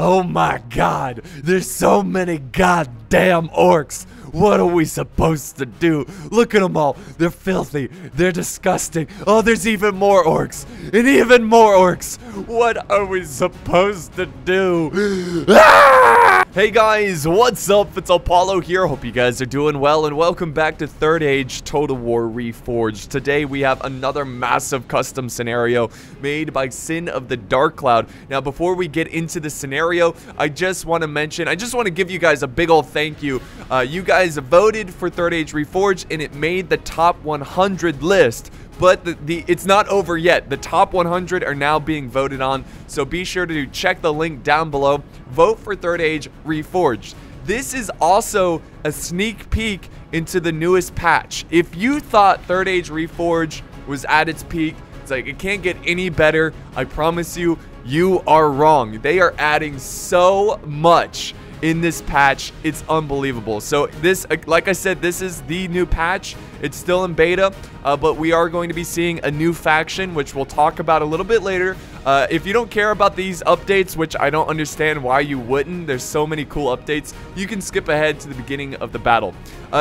Oh my god, there's so many goddamn orcs. What are we supposed to do? Look at them all. They're filthy. They're disgusting. Oh, there's even more orcs. And even more orcs. What are we supposed to do? Ah! Hey guys, what's up? It's Apollo here. Hope you guys are doing well, and welcome back to Third Age Total War Reforged. Today we have another massive custom scenario made by Sin of the Dark Cloud. Now, before we get into the scenario, I just want to give you guys a big old thank you. You guys voted for Third Age Reforged, and it made the top 100 list. But it's not over yet. The top 100 are now being voted on, so be sure to check the link down below. Vote for Third Age Reforged. This is also a sneak peek into the newest patch. If you thought Third Age Reforged was at its peak, it's like it can't get any better. I promise you, you are wrong. They are adding so much in this patch. It's unbelievable. So this, like I said, this is the new patch. It's still in beta, but we are going to be seeing a new faction, which we'll talk about a little bit later. If you don't care about these updates, which I don't understand why you wouldn't, there's so many cool updates, you can skip ahead to the beginning of the battle.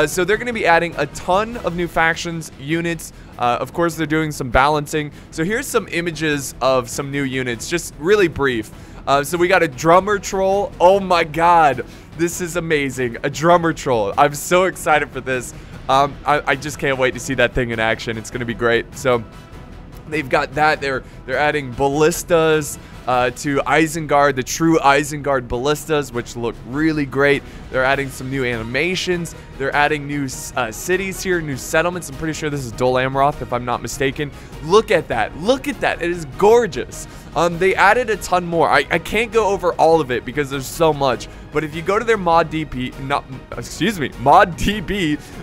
So they're going to be adding a ton of new factions, units. Of course, they're doing some balancing. So here's some images of some new units, just really brief. So we got a drummer troll. Oh my god, this is amazing. A drummer troll. I'm so excited for this. I just can't wait to see that thing in action. It's gonna be great. So they've got that. They're adding ballistas to Isengard, the true Isengard ballistas, which look really great. They're adding some new animations. They're adding new cities here, new settlements. I'm pretty sure this is Dol Amroth, if I'm not mistaken. Look at that. Look at that. It is gorgeous. They added a ton more. I can't go over all of it because there's so much. But if you go to their ModDB,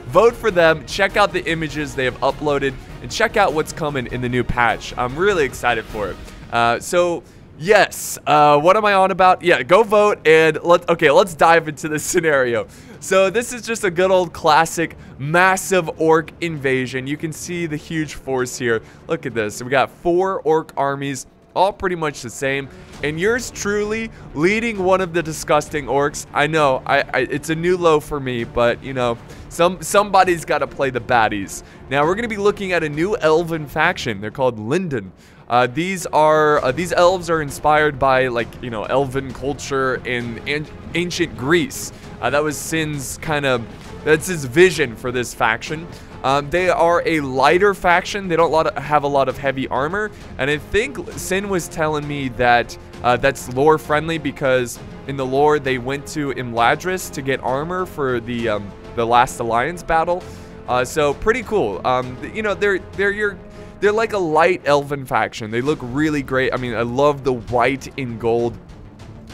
vote for them, check out the images they have uploaded, and check out what's coming in the new patch. I'm really excited for it. So yes, what am I on about? Yeah, go vote, and let's dive into this scenario. So this is just a good old classic massive orc invasion. You can see the huge force here. Look at this. We got 4 orc armies, all pretty much the same, and yours truly leading one of the disgusting orcs. I know, it's a new low for me, but you know, somebody's got to play the baddies. Now we're gonna be looking at a new elven faction. They're called Linden. These elves are inspired by, like, you know, elven culture in ancient Greece. That was Sin's that's his vision for this faction. They are a lighter faction. They don't have a lot of heavy armor, and I think Sin was telling me that that's lore friendly because in the lore they went to Imladris to get armor for the last alliance battle. So pretty cool. You know, they're like a light elven faction. They look really great. I mean, I love the white and gold.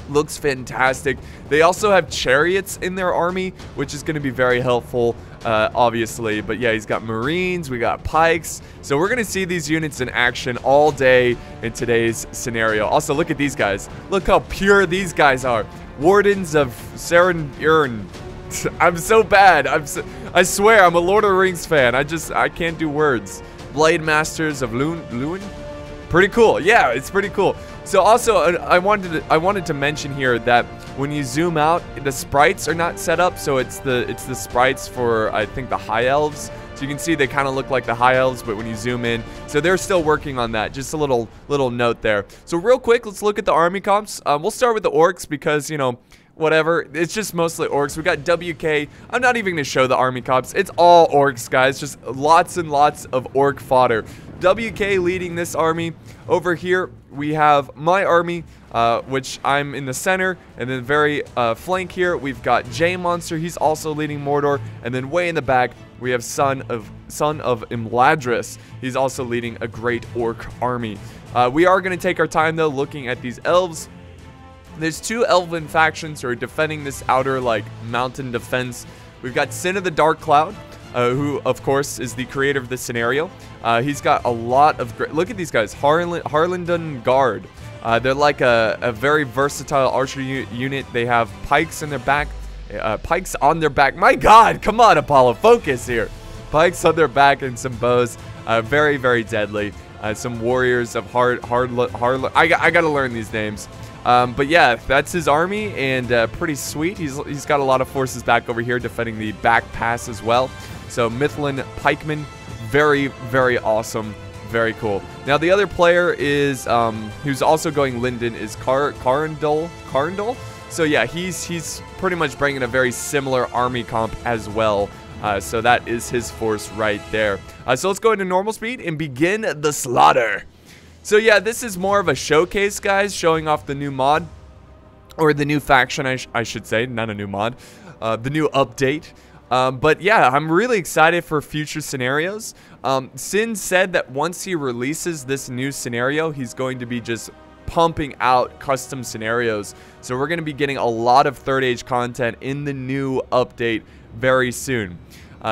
Looks fantastic. They also have chariots in their army, which is going to be very helpful, obviously. But yeah, he's got marines, we got pikes. So we're going to see these units in action all day in today's scenario. Also, look at these guys. Look how pure these guys are. Wardens of Seren. I'm so bad. I swear, I'm a Lord of the Rings fan. I can't do words. Blade Masters of Lewin. Pretty cool. Yeah, it's pretty cool. So also, I wanted to mention here that when you zoom out, the sprites are not set up, so it's the sprites for, I think, the high elves. So you can see they kind of look like the high elves, but when you zoom in, so they're still working on that. Just a little note there. So real quick, let's look at the army comps. We'll start with the orcs because, you know, whatever, it's just mostly orcs. We got WK. I'm not even gonna show the army comps. It's all orcs, guys. Just lots and lots of orc fodder. WK leading this army. Over here we have my army, which I'm in the center, and then very flank here we've got J Monster. He's also leading Mordor, and then way in the back we have Son of Imladris. He's also leading a great orc army. We are going to take our time though looking at these elves. There's 2 elven factions who are defending this outer, like, mountain defense. We've got Sin of the Dark Cloud, who of course is the creator of this scenario. He's got a lot of great, look at these guys, Harlingen Guard. They're like a very versatile archery unit. They have pikes in their back, pikes on their back. My god, come on Apollo, focus here. Pikes on their back and some bows. Very, very deadly. Some warriors of I gotta learn these names. But yeah, that's his army, and pretty sweet. He's got a lot of forces back over here defending the back pass as well. So Mithlin Pikeman, very, very awesome. Very cool. Now the other player is who's also going Linden is Carindol. So yeah, he's pretty much bringing a very similar army comp as well. So that is his force right there. So let's go into normal speed and begin the slaughter. So yeah, this is more of a showcase, guys, showing off the new mod, or the new faction, I should say, not a new mod, the new update. But yeah, I'm really excited for future scenarios. Sin said that once he releases this new scenario, he's going to be just pumping out custom scenarios. So we're going to be getting a lot of Third Age content in the new update very soon.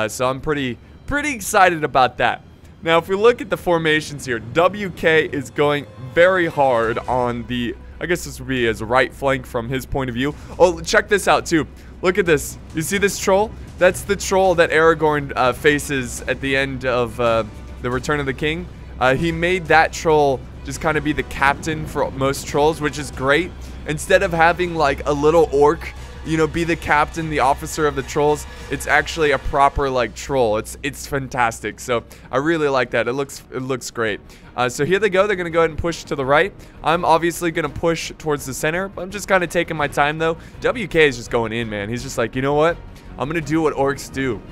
So I'm pretty excited about that. Now, if we look at the formations here, WK is going very hard on the, I guess this would be his right flank from his point of view. Oh, check this out too. Look at this. You see this troll? That's the troll that Aragorn faces at the end of the Return of the King. He made that troll just kind of be the captain for most trolls, which is great. Instead of having like a little orc, you know, be the captain, the officer of the trolls, it's actually a proper like troll. It's fantastic. So I really like that. It looks great. So here they go. They're gonna go ahead and push to the right. I'm obviously gonna push towards the center, but I'm just kind of taking my time though. WK is just going in, man. He's just like, you know what? I'm gonna do what orcs do.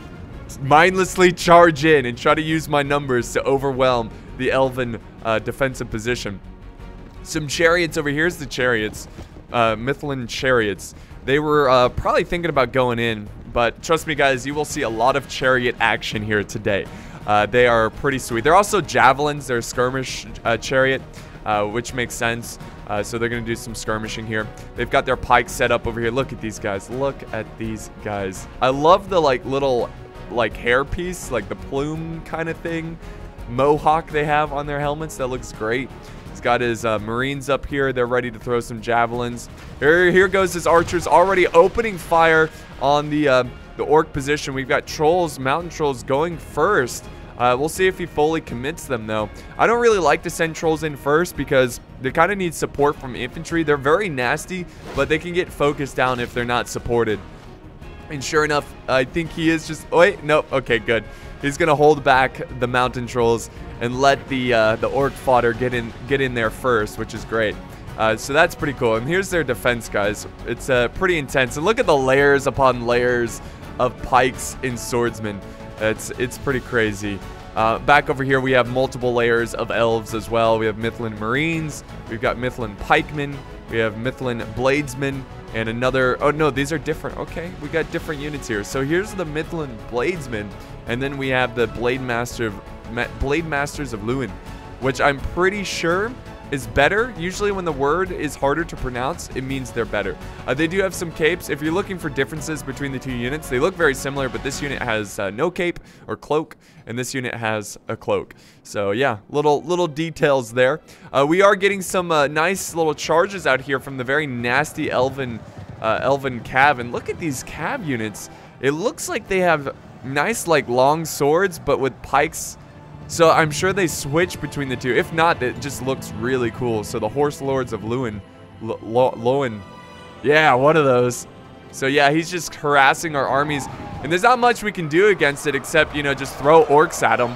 Mindlessly charge in and try to use my numbers to overwhelm the elven defensive position. Some chariots over here. Here's the chariots. Mithlin chariots. They were probably thinking about going in, but trust me, guys, you will see a lot of chariot action here today. They are pretty sweet. They're also javelins. They're a skirmish chariot, which makes sense. So they're going to do some skirmishing here. They've got their pikes set up over here. Look at these guys. Look at these guys. I love the like little like hair piece, like the plume kind of thing, mohawk they have on their helmets. That looks great. He's got his Marines up here. They're ready to throw some javelins. Here goes his archers already opening fire on the orc position. We've got trolls, mountain trolls going first. We'll see if he fully commits them, though. I don't really like to send trolls in first because they kind of need support from infantry. They're very nasty, but they can get focused down if they're not supported. And sure enough, I think he is just... Oh, wait, nope. Okay, good. He's going to hold back the mountain trolls and let the orc fodder get in there first, which is great. So that's pretty cool. And here's their defense, guys. It's pretty intense. And look at the layers upon layers of pikes and swordsmen. It's pretty crazy. Back over here, we have multiple layers of elves as well. We have Mithlin Marines. We've got Mithlin Pikemen. We have Mithlin Bladesmen. And another... Oh, no, these are different. Okay, we got different units here. So here's the Mithlin Bladesmen. And then we have the Blade Masters of Lewin, which I'm pretty sure is better. Usually when the word is harder to pronounce, it means they're better. They do have some capes. If you're looking for differences between the two units, they look very similar, but this unit has no cape or cloak, and this unit has a cloak. So yeah, little details there. We are getting some nice little charges out here from the very nasty elven cav. And look at these cav units. It looks like they have nice like long swords, but with pikes. So I'm sure they switch between the two. If not, it just looks really cool. So the Horse Lords of Lowen. Yeah, one of those. So yeah, he's just harassing our armies. And there's not much we can do against it except, you know, just throw orcs at him.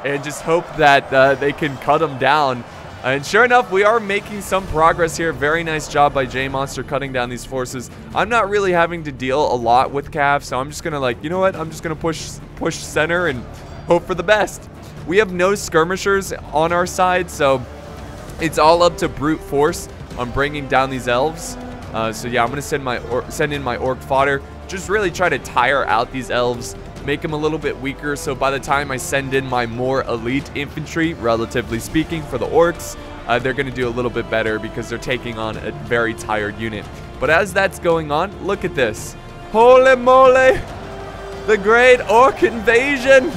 And just hope that they can cut him down. And sure enough, we are making some progress here. Very nice job by J-Monster cutting down these forces. I'm not really having to deal a lot with Cav. So I'm just going to like, you know what? I'm just going to push center and hope for the best. We have no skirmishers on our side, so it's all up to brute force on bringing down these elves. So yeah, I'm gonna send in my orc fodder. Just really try to tire out these elves, make them a little bit weaker. So by the time I send in my more elite infantry, relatively speaking, for the orcs, they're gonna do a little bit better because they're taking on a very tired unit. But as that's going on, look at this. Holy moly! The great orc invasion!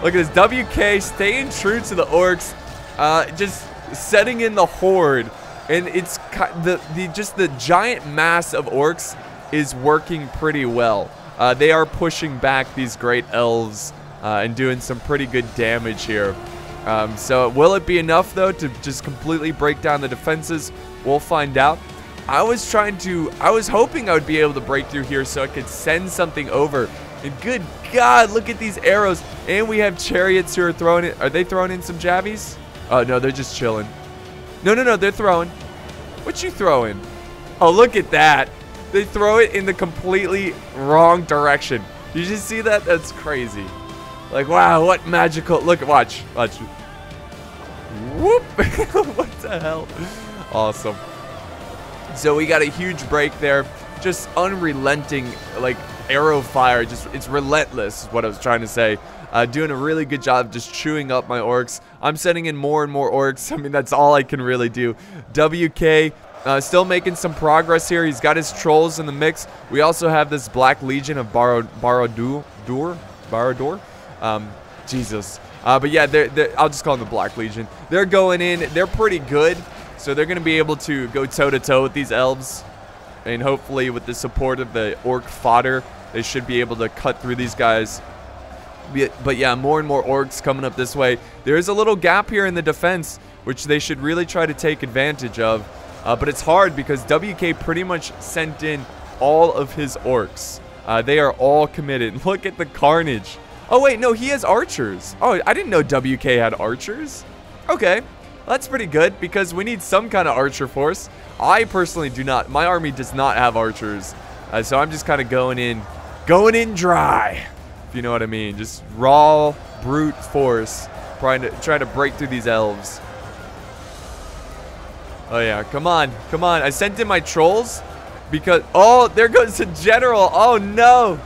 Look at this, WK staying true to the orcs, just setting in the horde, and it's just the giant mass of orcs is working pretty well. They are pushing back these great elves and doing some pretty good damage here. So will it be enough though to just completely break down the defenses? We'll find out. I was hoping I would be able to break through here so I could send something over. And good God, look at these arrows. And we have chariots who are throwing it. Are they throwing in some jabbies? Oh, no, they're just chilling. No, they're throwing. What you throwing? Oh, look at that. They throw it in the completely wrong direction. You just see that? That's crazy. Like, wow, what magical. Look, watch. Whoop. What the hell? Awesome. So we got a huge break there. Just unrelenting, like, arrow fire. Just, it's relentless is what I was trying to say. Doing a really good job just chewing up my orcs. I'm sending in more and more orcs. I mean, that's all I can really do. WK still making some progress here. He's got his trolls in the mix. We also have this Black Legion of Barodor. Jesus. But yeah, I'll just call them the Black Legion. They're going in. They're pretty good. So they're going to be able to go toe-to-toe with these elves. And hopefully with the support of the orc fodder, they should be able to cut through these guys. But yeah, more and more orcs coming up this way. There is a little gap here in the defense, which they should really try to take advantage of. But it's hard because WK pretty much sent in all of his orcs. They are all committed. Look at the carnage. Oh, wait, no, he has archers. Oh, I didn't know WK had archers. Okay, that's pretty good because we need some kind of archer force. I personally do not. My army does not have archers. So I'm just kind of going in dry. If you know what I mean. Just raw, brute force. Trying to break through these elves. Oh, yeah. Come on. Come on. I sent in my trolls because... Oh, there goes the general. Oh, no.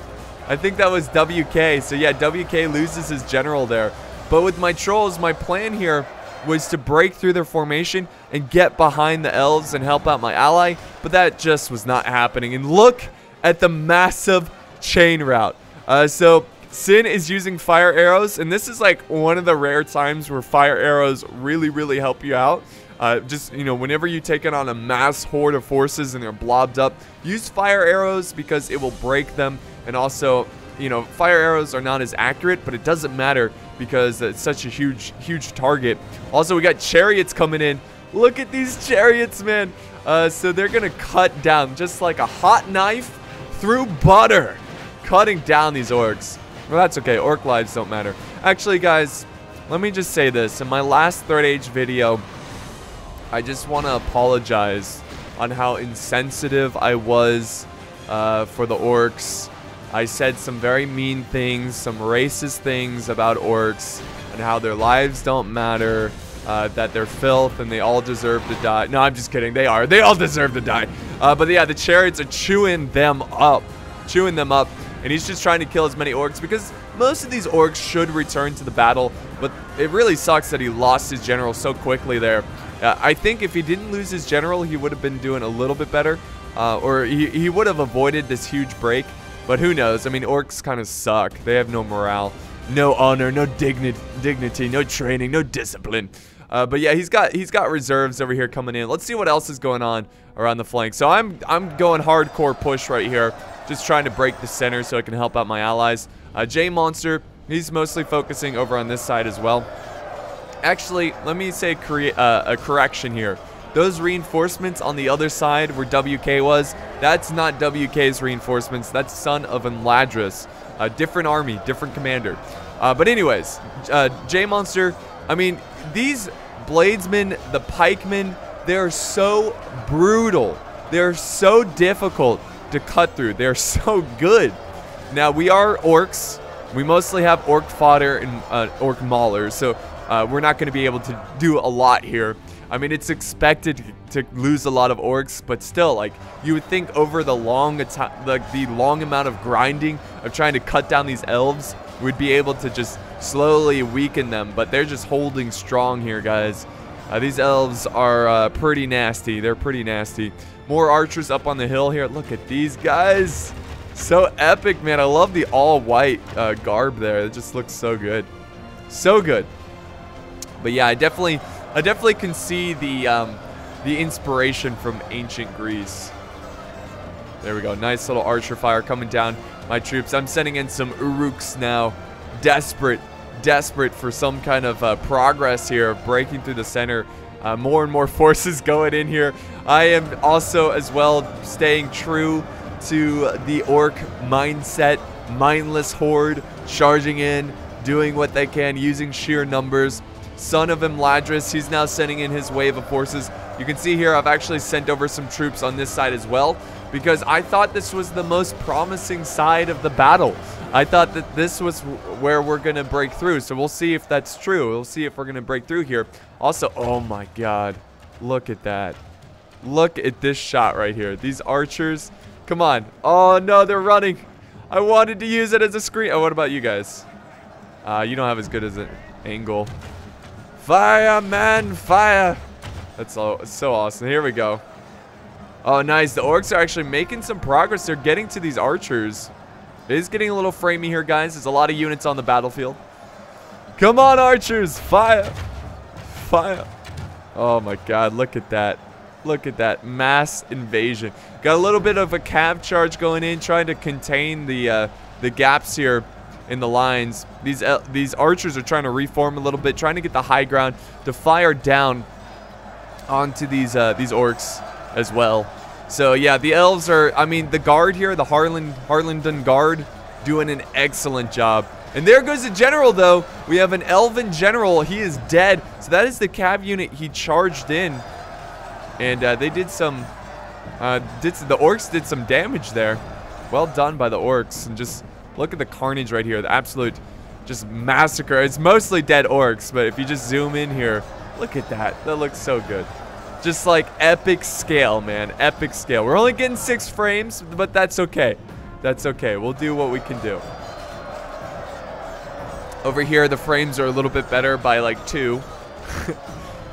I think that was WK. So, yeah, WK loses his general there. But with my trolls, my plan here was to break through their formation and get behind the elves and help out my ally. But that just was not happening. And look at the massive chain route. So, Sin is using fire arrows. And this is like one of the rare times where fire arrows really, really help you out. Just, you know, whenever you take it on a mass horde of forces and they're blobbed up, use fire arrows because it will break them. And also, you know, fire arrows are not as accurate, but it doesn't matter because it's such a huge target. Also, we got chariots coming in. Look at these chariots, man. So they're going to cut down just like a hot knife through butter, cutting down these orcs. Well, that's okay. Orc lives don't matter. Actually, guys, let me just say this. In my last Third Age video, I just want to apologize on how insensitive I was for the orcs. I said some very mean things, some racist things about orcs and how their lives don't matter, that they're filth and they all deserve to die. No, I'm just kidding. They are. They all deserve to die. But yeah, the chariots are chewing them up. And he's just trying to kill as many orcs because most of these orcs should return to the battle. But it really sucks that he lost his general so quickly there. I think if he didn't lose his general, he would have been doing a little bit better. Or he would have avoided this huge break. But who knows? I mean, orcs kind of suck. They have no morale, no honor, no dignity, no training, no discipline. But yeah, he's got reserves over here coming in. Let's see what else is going on around the flank. So I'm going hardcore push right here, just trying to break the center so I can help out my allies. J Monster, he's mostly focusing over on this side as well. Actually, let me say a correction here. Those reinforcements on the other side where WK was, that's not WK's reinforcements. That's Son of Enladris. A different army, different commander. But anyways, J Monster, I mean, these bladesmen, the pikemen, they're so brutal. They're so difficult to cut through. They're so good. Now, we are orcs. We mostly have orc fodder and orc maulers, so we're not going to be able to do a lot here. I mean, it's expected to lose a lot of orcs, but still, like, you would think over the long amount of grinding of trying to cut down these elves, we'd be able to just slowly weaken them, but they're just holding strong here, guys. These elves are pretty nasty. They're pretty nasty. More archers up on the hill here. Look at these guys. So epic, man. I love the all-white garb there. It just looks so good. So good. But yeah, I definitely can see the inspiration from ancient Greece. There we go. Nice little archer fire coming down my troops. I'm sending in some Uruks now. Desperate for some kind of progress here, breaking through the center. More and more forces going in here. I am also as well staying true to the orc mindset. Mindless horde, charging in, doing what they can, using sheer numbers. Son of Imladris, he's now sending in his wave of forces. You can see here I've actually sent over some troops on this side as well, because I thought this was the most promising side of the battle. I thought that this was where we're going to break through, so we'll see if that's true. We'll see if we're going to break through here. Also, oh my god, look at that. Look at this shot right here. These archers, come on. Oh no, they're running. I wanted to use it as a screen. Oh, what about you guys? You don't have as good as an angle. Fire, man, fire. That's so awesome. Here we go. Oh, nice. The orcs are actually making some progress. They're getting to these archers. It is getting a little framey here, guys. There's a lot of units on the battlefield. Come on, archers. Fire. Fire. Oh, my God. Look at that. Look at that. Mass invasion. Got a little bit of a cav charge going in, trying to contain the gaps here in the lines. These archers are trying to reform a little bit, trying to get the high ground to fire down onto these orcs as well. So yeah, the elves are, I mean, the guard here, the Harlington guard, doing an excellent job. And there goes the general, though. We have an elven general. He is dead. So that is the cav unit he charged in. And they did some, the orcs did some damage there. Well done by the orcs. And just look at the carnage right here. The absolute just massacre. It's mostly dead orcs, but if you just zoom in here, look at that. That looks so good. Just like epic scale, man. Epic scale. We're only getting 6 frames, but that's okay. That's okay. We'll do what we can do. Over here, the frames are a little bit better by like 2.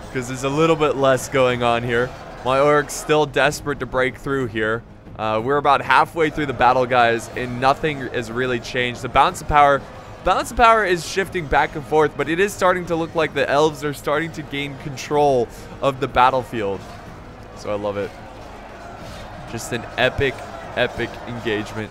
Because there's a little bit less going on here. My orcs still desperate to break through here. We're about halfway through the battle, guys, and nothing has really changed. The balance of power is shifting back and forth, but it is starting to look like the elves are starting to gain control of the battlefield. So I love it. Just an epic, epic engagement.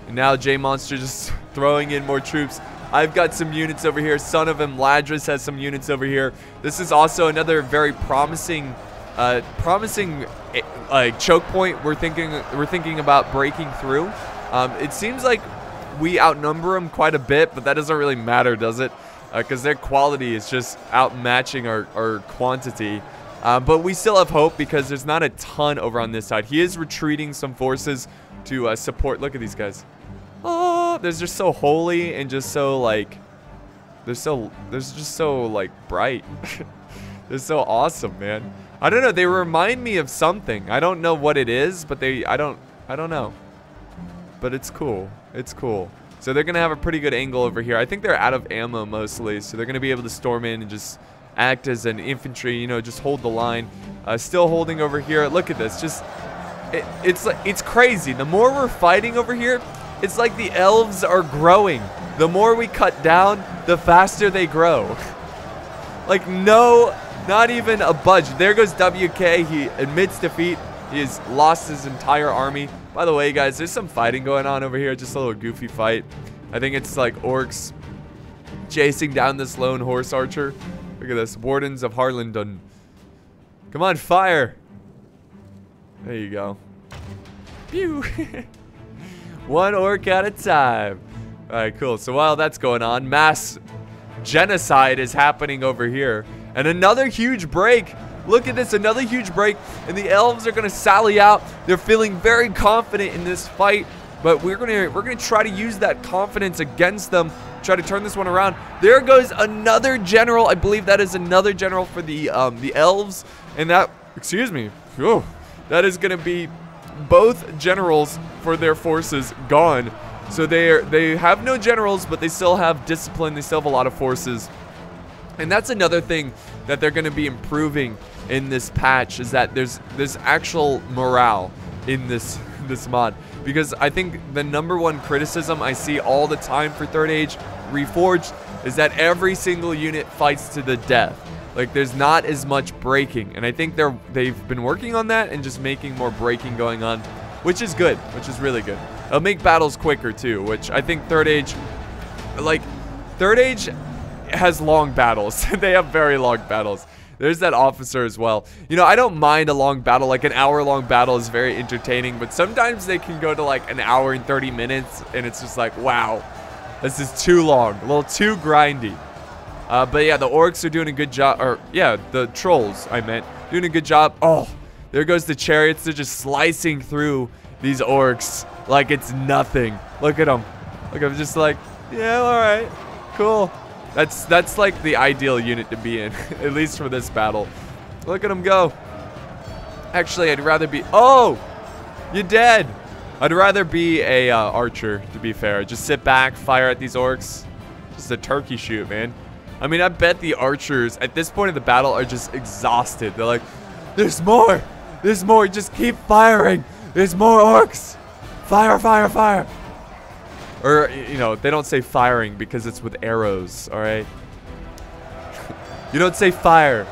And now J-Monster just throwing in more troops. I've got some units over here. Son of Imladris has some units over here. This is also another very promising choke point we're thinking about breaking through. It seems like we outnumber them quite a bit, but that doesn't really matter, does it? Because their quality is just outmatching our quantity. But we still have hope because there's not a ton over on this side. He is retreating some forces to support. Look at these guys. Oh, they're just so holy and just so like, they're just so like bright. They're so awesome, man. I don't know. They remind me of something. I don't know what it is, but I don't know. But it's cool. It's cool. So they're going to have a pretty good angle over here. I think they're out of ammo mostly, so they're going to be able to storm in and just act as an infantry, you know, just hold the line. Still holding over here. Look at this. Just, it's crazy. The more we're fighting over here, it's like the elves are growing. The more we cut down, the faster they grow. Like, no, not even a budge. There goes WK. He admits defeat. He has lost his entire army. By the way, guys, there's some fighting going on over here. Just a little goofy fight. I think it's like orcs chasing down this lone horse archer. Look at this. Wardens of Harlington. Come on, fire. There you go. Pew. One orc at a time. All right, cool. So while that's going on, mass genocide is happening over here. And another huge break. Look at this, another huge break. And the elves are going to sally out. They're feeling very confident in this fight. But we're gonna try to use that confidence against them. Try to turn this one around. There goes another general. I believe that is another general for the elves. And that, excuse me, whew, that is going to be both generals for their forces gone. So they have no generals, but they still have discipline. They still have a lot of forces. And that's another thing that they're going to be improving in this patch, is that there's actual morale in this mod. Because I think the #1 criticism I see all the time for 3rd Age Reforged is that every single unit fights to the death. Like, there's not as much breaking, and I think they've been working on that and just making more breaking going on, which is good, which is really good. It'll make battles quicker too, which I think 3rd Age, like, 3rd Age has long battles. They have very long battles. There's that officer as well. You know, I don't mind a long battle. Like an hour-long battle is very entertaining, but sometimes they can go to like an hour and 30 minutes, and it's just like, wow, this is too long, a little too grindy. But yeah, the orcs are doing a good job, or yeah, the trolls, I meant, doing a good job. Oh, there goes the chariots. They're just slicing through these orcs like it's nothing. Look at them. Look, I'm just like, yeah, all right, cool. That's like the ideal unit to be in, at least for this battle. Look at him go. Actually, I'd rather be... Oh! You're dead! I'd rather be a archer, to be fair. Just sit back, fire at these orcs. Just a turkey shoot, man. I mean, I bet the archers, at this point of the battle, are just exhausted. They're like, there's more! There's more! Just keep firing! There's more orcs! Fire, fire, fire! Or, you know, they don't say firing because it's with arrows, alright? You don't say fire.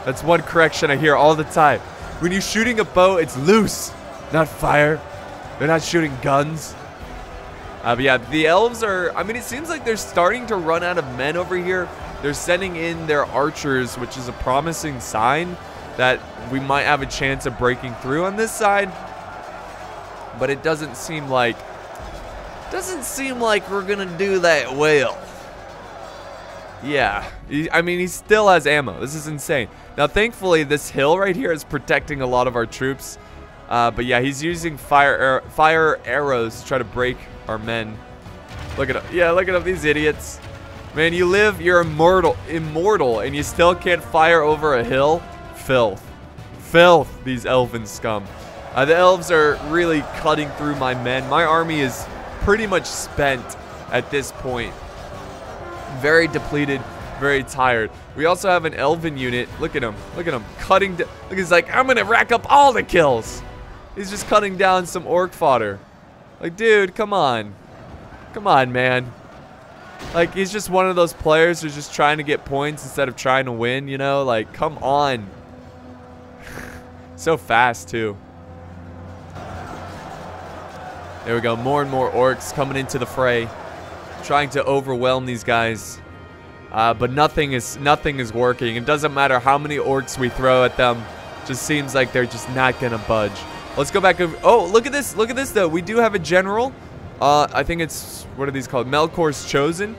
That's one correction I hear all the time. When you're shooting a bow, it's loose, not fire. They're not shooting guns. But yeah, the elves are, I mean, it seems like they're starting to run out of men over here. They're sending in their archers, which is a promising sign that we might have a chance of breaking through on this side. But it doesn't seem like we're gonna do that well. Yeah, I mean, he still has ammo. This is insane. Now, thankfully, this hill right here is protecting a lot of our troops. But yeah, he's using fire arrows to try to break our men. Look at him. Yeah, look at him, these idiots. Man, you live, you're immortal, and you still can't fire over a hill? Filth. Filth, these elven scum. The elves are really cutting through my men. My army is pretty much spent at this point. Very depleted, very tired. We also have an elven unit. Look at him. Look at him. Cutting down. Look, he's like, I'm going to rack up all the kills. He's just cutting down some orc fodder. Like, dude, come on. Come on, man. Like, he's just one of those players who's just trying to get points instead of trying to win, you know? Like, come on. So fast, too. There we go. More and more orcs coming into the fray, trying to overwhelm these guys. But nothing is working. It doesn't matter how many orcs we throw at them. Just seems like they're just not gonna budge. Let's go back over. Oh, look at this. Look at this, though. We do have a general. I think it's, what are these called? Melkor's Chosen.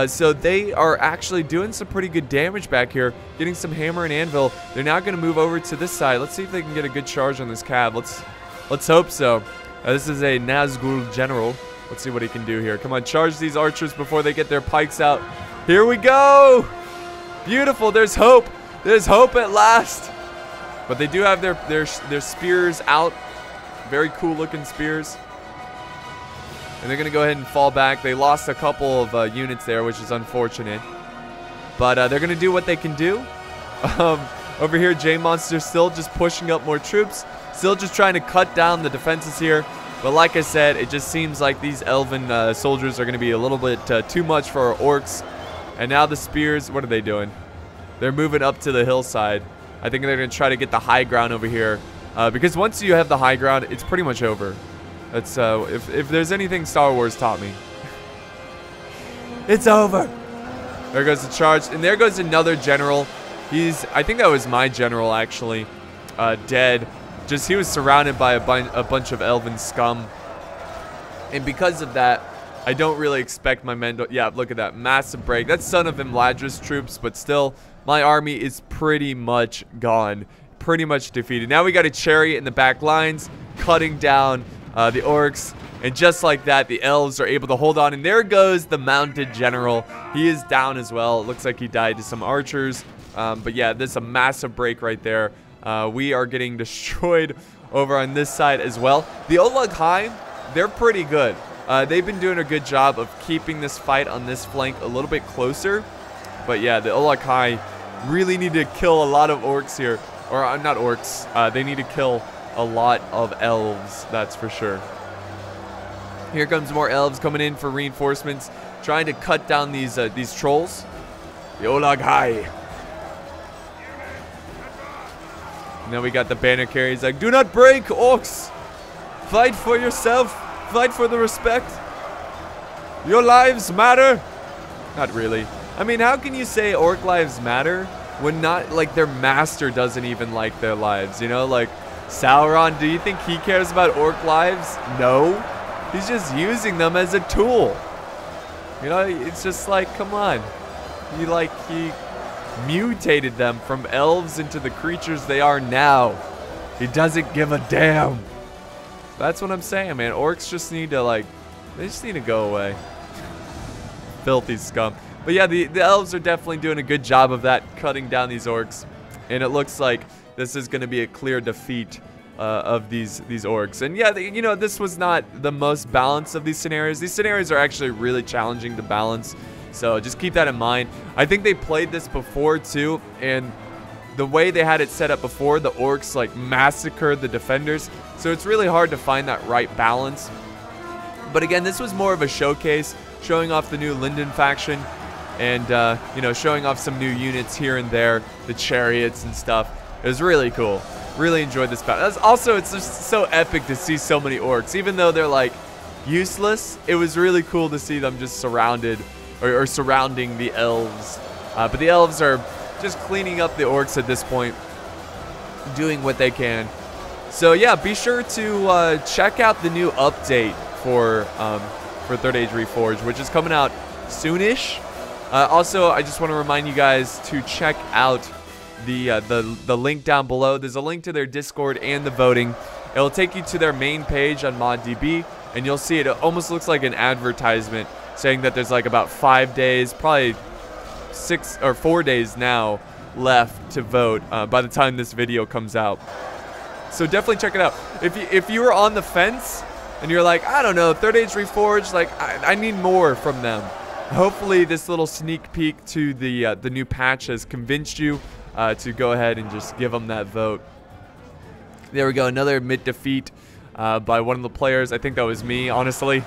So they are actually doing some pretty good damage back here, getting some hammer and anvil. They're now gonna move over to this side. Let's see if they can get a good charge on this cab. Let's hope so. This is a Nazgul general. Let's see what he can do here. Come on, charge these archers before they get their pikes out. Here we go! Beautiful, there's hope. There's hope at last. But they do have their spears out. Very cool looking spears. And they're going to go ahead and fall back. They lost a couple of units there, which is unfortunate. But they're going to do what they can do. Over here, J-Monster's still just pushing up more troops. Still just trying to cut down the defenses here. But like I said, it just seems like these elven soldiers are going to be a little bit too much for our orcs. And now the spears, what are they doing? They're moving up to the hillside. I think they're going to try to get the high ground over here. Because once you have the high ground, it's pretty much over. That's if there's anything Star Wars taught me. It's over. There goes the charge. And there goes another general. I think that was my general, actually. Dead. Just, he was surrounded by a bunch of elven scum. And because of that, I don't really expect my men to... Yeah, look at that. Massive break. That's Son of Imladra's troops, but still, my army is pretty much gone. Pretty much defeated. Now we got a chariot in the back lines, cutting down the orcs. And just like that, the elves are able to hold on. And there goes the mounted general. He is down as well. It looks like he died to some archers. But yeah, this is a massive break right there. We are getting destroyed over on this side as well. The Olag High, they're pretty good. They've been doing a good job of keeping this fight on this flank a little bit closer. But yeah, the Olag High really need to kill a lot of orcs here. Or not orcs. They need to kill a lot of elves, that's for sure. Here comes more elves coming in for reinforcements, trying to cut down these trolls. The Olag High. Now we got the banner carrier. He's like, do not break, orcs. Fight for yourself. Fight for the respect. Your lives matter. Not really. I mean, how can you say orc lives matter when not like their master doesn't even like their lives, you know? Like Sauron, do you think he cares about orc lives? No. He's just using them as a tool. You know, it's just like, come on. He mutated them from elves into the creatures they are now. He doesn't give a damn. That's what I'm saying, man. Orcs just need to, like, they just need to go away. Filthy scum. But yeah, the elves are definitely doing a good job of that, cutting down these orcs. And it looks like this is going to be a clear defeat of these orcs. And yeah, you know, this was not the most balanced of these scenarios. These scenarios are actually really challenging to balance. So just keep that in mind. I think they played this before too, and the way they had it set up before, the orcs like massacred the defenders. So it's really hard to find that right balance. But again, this was more of a showcase, showing off the new Linden faction, and you know, showing off some new units here and there, the chariots and stuff. It was really cool. Really enjoyed this battle. Also, it's just so epic to see so many orcs, even though they're like useless. It was really cool to see them just surrounded or surrounding the elves. But the elves are just cleaning up the orcs at this point, doing what they can. So yeah, be sure to check out the new update for Third Age Reforged, which is coming out soonish. Also, I just want to remind you guys to check out the link down below. There's a link to their Discord and the voting. It'll take you to their main page on ModDB, and you'll see it almost looks like an advertisement saying that there's like about 5 days, probably 6 or 4 days now left to vote by the time this video comes out. So definitely check it out. If you were on the fence and you're like, I don't know, Third Age Reforged, like I need more from them. Hopefully this little sneak peek to the new patch has convinced you to go ahead and just give them that vote. There we go, another mid defeat by one of the players. I think that was me, honestly.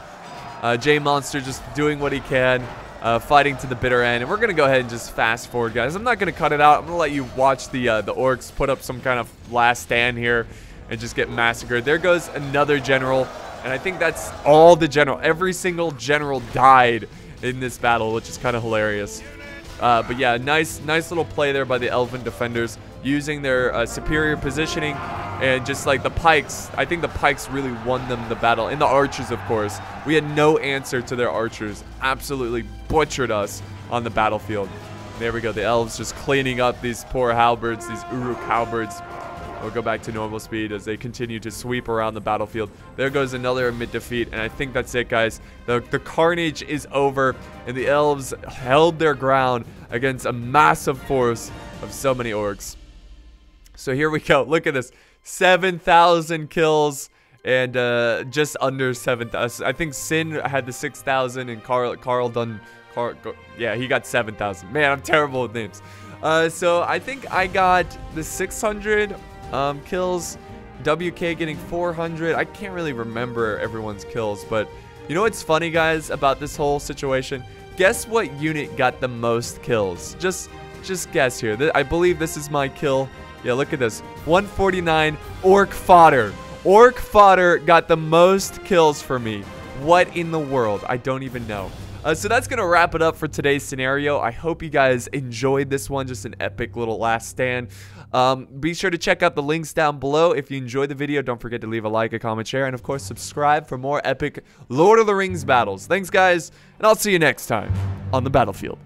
J Monster just doing what he can, fighting to the bitter end. And we're going to go ahead and just fast forward, guys. I'm not going to cut it out. I'm going to let you watch the orcs put up some kind of last stand here and just get massacred. There goes another general. And I think that's all the general. Every single general died in this battle, which is kind of hilarious. But yeah, nice little play there by the Elven defenders, using their superior positioning and just like the pikes. I think the pikes really won them the battle. And the archers, of course. We had no answer to their archers. Absolutely butchered us on the battlefield. There we go. The elves just cleaning up these poor halberds, these Uruk halberds. We'll go back to normal speed as they continue to sweep around the battlefield. There goes another mid defeat, and I think that's it, guys. The carnage is over, and the elves held their ground against a massive force of so many orcs. So here we go. Look at this. 7,000 kills and just under 7,000. I think Sin had the 6,000 and Carl done. Yeah, he got 7,000. Man, I'm terrible with names. So I think I got the 600 kills. WK getting 400. I can't really remember everyone's kills, but you know what's funny, guys, about this whole situation? Guess what unit got the most kills? Just guess here. I believe this is my kill. Yeah, look at this. 149 Orc Fodder. Orc Fodder got the most kills for me. What in the world? I don't even know. So that's going to wrap it up for today's scenario. I hope you guys enjoyed this one. Just an epic little last stand. Be sure to check out the links down below. If you enjoyed the video, don't forget to leave a like, a comment, share, and of course subscribe for more epic Lord of the Rings battles. Thanks, guys, and I'll see you next time on the battlefield.